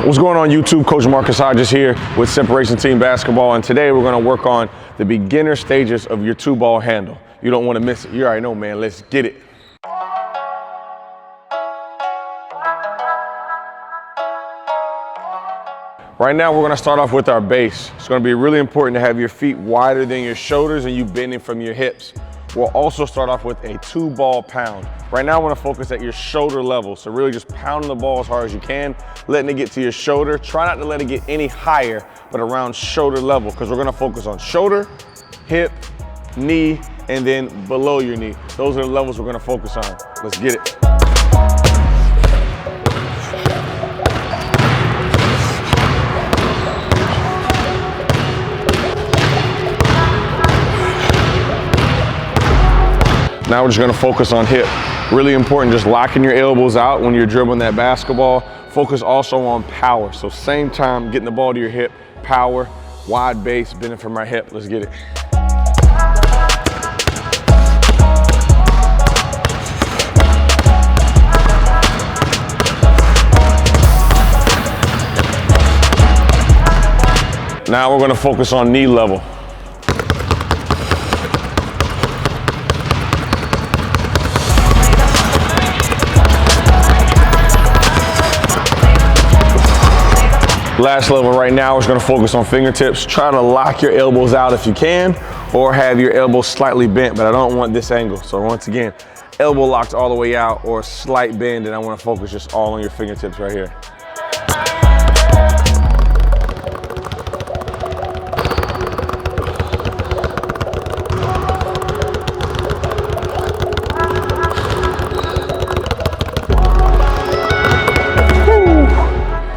What's going on YouTube? Coach Marcus Hodges here with Separation Team Basketball, and today we're going to work on the beginner stages of your 2-ball handle. You don't want to miss it. You already know, man. Let's get it. Right now we're going to start off with our base. It's going to be really important to have your feet wider than your shoulders and you bending from your hips. We'll also start off with a 2-ball pound. Right now I want to focus at your shoulder level. So really just pounding the ball as hard as you can, letting it get to your shoulder. Try not to let it get any higher, but around shoulder level, because we're going to focus on shoulder, hip, knee, and then below your knee. Those are the levels we're going to focus on. Let's get it. Now we're just gonna focus on hip. Really important, just locking your elbows out when you're dribbling that basketball. Focus also on power. So same time, getting the ball to your hip, power, wide base, bending from my hip. Let's get it. Now we're gonna focus on knee level. Last level right now is going to focus on fingertips. Try to lock your elbows out if you can, or have your elbows slightly bent, but I don't want this angle. So once again, elbow locked all the way out or slight bend, and I want to focus just all on your fingertips right here.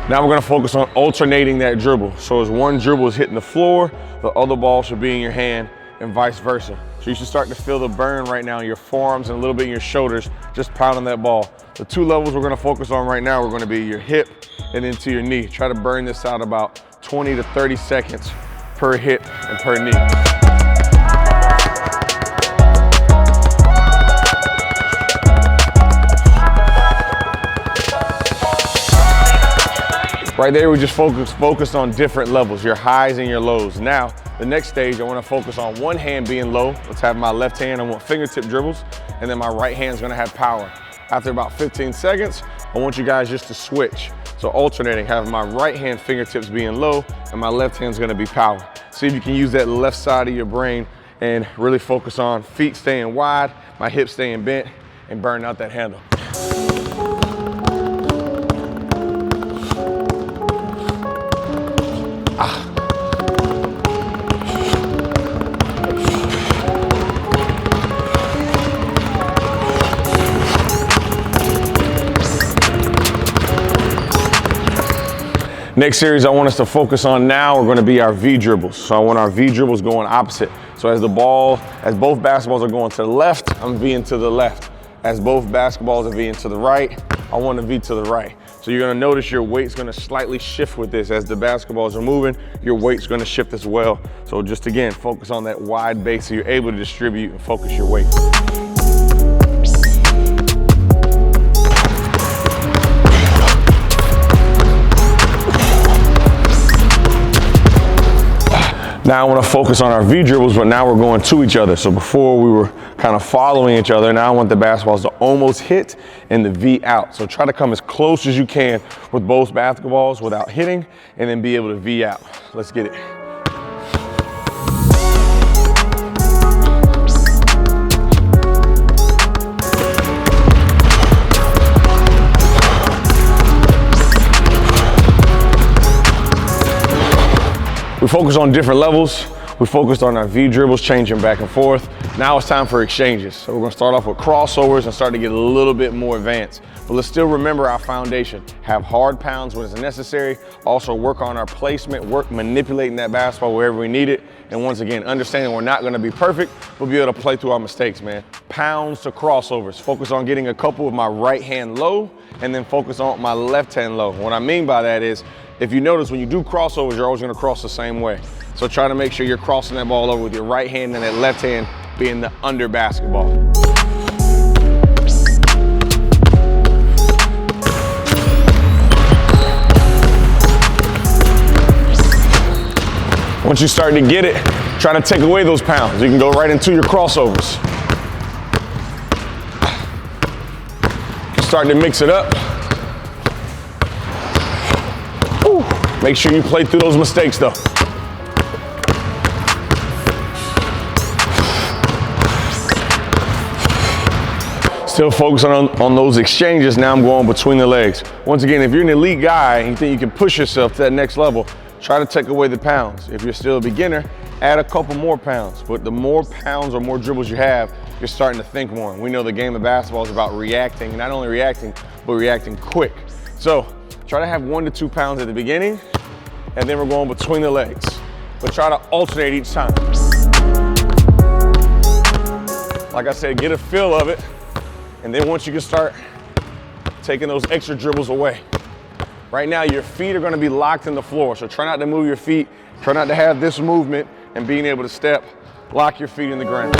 Now we're gonna focus on alternating that dribble. So as one dribble is hitting the floor, the other ball should be in your hand and vice versa. So you should start to feel the burn right now in your forearms and a little bit in your shoulders, just pounding that ball. The 2 levels we're gonna focus on right now, we're gonna be your hip and into your knee. Try to burn this out about 20 to 30 seconds per hip and per knee. Right there, we just focus on different levels, your highs and your lows. Now, the next stage, I want to focus on one hand being low. Let's have my left hand, I want fingertip dribbles, and then my right hand's gonna have power. After about 15 seconds, I want you guys just to switch. So alternating, having my right hand fingertips being low, and my left hand's gonna be power. See if you can use that left side of your brain and really focus on feet staying wide, my hips staying bent, and burn out that handle. Next series I want us to focus on now are going to be our V-dribbles. So I want our V-dribbles going opposite. So as both basketballs are going to the left, I'm V'ing to the left. As both basketballs are V'ing to the right, I want to V to the right. So you're going to notice your weight's going to slightly shift with this. As the basketballs are moving, your weight's going to shift as well. So just again, focus on that wide base so you're able to distribute and focus your weight. Now I want to focus on our V-dribbles, but now we're going to each other. So before we were kind of following each other, now I want the basketballs to almost hit and the V out. So try to come as close as you can with both basketballs without hitting, and then be able to V out. Let's get it. We focus on different levels. We focused on our V-dribbles, changing back and forth. Now it's time for exchanges. So we're gonna start off with crossovers and start to get a little bit more advanced. But let's still remember our foundation. Have hard pounds when it's necessary. Also work on our placement, work manipulating that basketball wherever we need it. And once again, understanding we're not gonna be perfect, but be able to play through our mistakes, man. Pounds to crossovers. Focus on getting a couple with my right hand low, and then focus on my left hand low. What I mean by that is, if you notice when you do crossovers, you're always gonna cross the same way. So try to make sure you're crossing that ball over with your right hand and that left hand being the under basketball. Once you start to get it, try to take away those pounds. You can go right into your crossovers. Start to mix it up. Woo. Make sure you play through those mistakes though. Still focus on those exchanges. Now I'm going between the legs. Once again, if you're an elite guy and you think you can push yourself to that next level, try to take away the pounds. If you're still a beginner, add a couple more pounds. But the more pounds or more dribbles you have, you're starting to think more. We know the game of basketball is about reacting, not only reacting, but reacting quick. So try to have 1 to 2 pounds at the beginning, and then we're going between the legs. But try to alternate each time. Like I said, get a feel of it. And then once you can start taking those extra dribbles away. Right now, your feet are gonna be locked in the floor, so try not to move your feet, try not to have this movement and being able to step, lock your feet in the ground.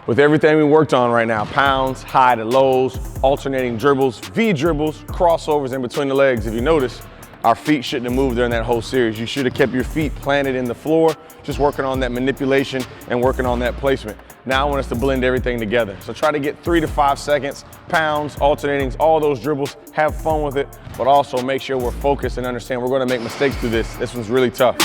With everything we worked on right now, pounds, high to lows, alternating dribbles, V-dribbles, crossovers in between the legs, if you notice, our feet shouldn't have moved during that whole series. You should have kept your feet planted in the floor, just working on that manipulation and working on that placement. Now I want us to blend everything together. So try to get 3 to 5 seconds, pounds, alternatings, all those dribbles, have fun with it, but also make sure we're focused and understand we're gonna make mistakes through this. This one's really tough.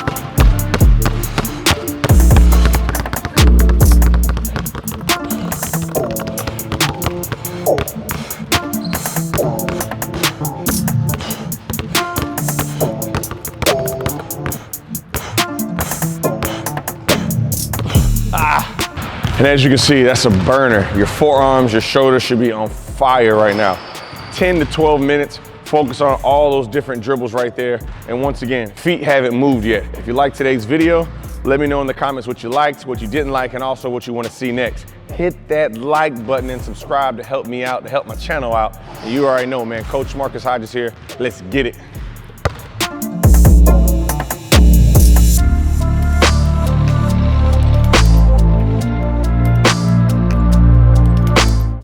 And as you can see, that's a burner. Your forearms, your shoulders should be on fire right now. 10 to 12 minutes, focus on all those different dribbles right there. And once again, feet haven't moved yet. If you liked today's video, let me know in the comments what you liked, what you didn't like, and also what you want to see next. Hit that like button and subscribe to help me out, to help my channel out. And you already know, man, Coach Marcus Hodges here. Let's get it.